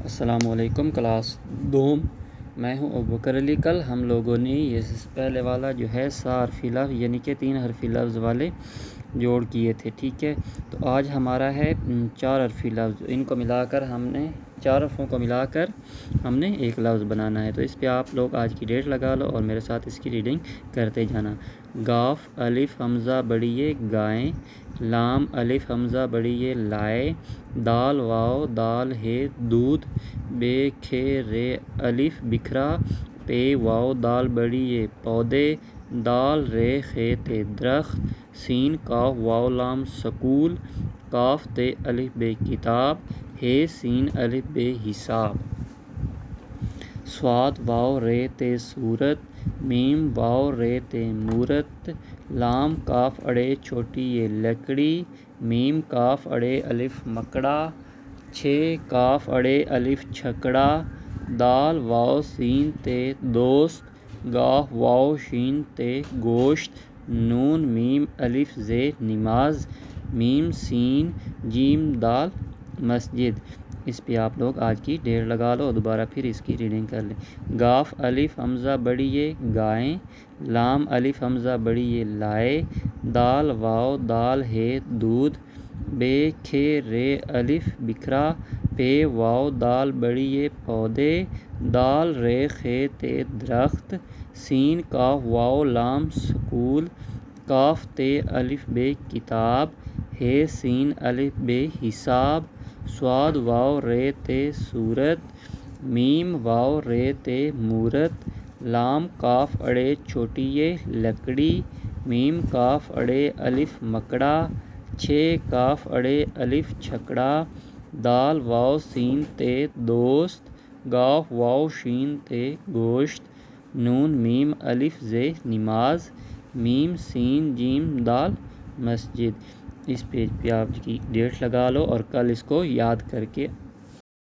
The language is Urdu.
السلام علیکم کلاس دوم، میں ہوں ابوبکر علی۔ کل ہم لوگوں نے یہ پہلے والا جو ہے حرفی لفظ یعنی کہ 3 حرفی لفظ والے جوڑ کیے تھے، ٹھیک ہے۔ تو آج ہمارا ہے 4 حرفی لفظ، ان کو ملا کر ہم نے 4 حرفوں کو ملا کر ہم نے ایک لفظ بنانا ہے۔ تو اس پہ آپ لوگ آج کی ڈیٹ لگا لو اور میرے ساتھ اس کی ریڈنگ کرتے جانا۔ گاف الف حمزہ بڑیے گائیں، لام الف حمزہ بڑیے لائے، دال واو دال ہے دودھ، بے کھے رے الف بکھرا، پے واو دال بڑیے پودے، دال رے خے تے درخت، سین کاف واو لام سکول، کاف تے الف بے کتاب، ہے سین الف بے حساب، صاد واو رے تے صورت، میم واو رے تے مورت، لام کاف اڑے چھوٹی یہ لکڑی، میم کاف اڑے الف مکڑا، چھ کاف اڑے الف چھکڑا، دال واو سین تے دوست، گاف واو شین تے گوشت، نون میم الف زے نماز، میم سین جیم دال مسجد۔ اس پہ آپ لوگ آج کی ڈیٹ لگا لو اور دوبارہ پھر اس کی ریڈنگ کر لیں۔ گاف الف حمزہ بڑیے گائیں، لام الف حمزہ بڑیے لائے، دال واو دال ہے دودھ، بے کھے رے الف بکھرا، پے واو دال بڑیے پودے، دال رے خے تے درخت، سین کاف واو لام سکول، کاف تے الف بے کتاب، ہے سین الف بے حساب، صاد واو رے تے صورت، میم واو رے تے مورت، لام کاف اڑے چھوٹی یہ لکڑی، میم کاف اڑے الف مکڑا، چھ کاف اڑے الف چھکڑا، دال واو سین تے دوست، گاف واو شین تے گوشت، نون میم الف زے نماز، میم سین جیم دال مسجد۔ اس پیج پہ آپ کی ڈیٹ لگا لو اور کل اس کو یاد کر کے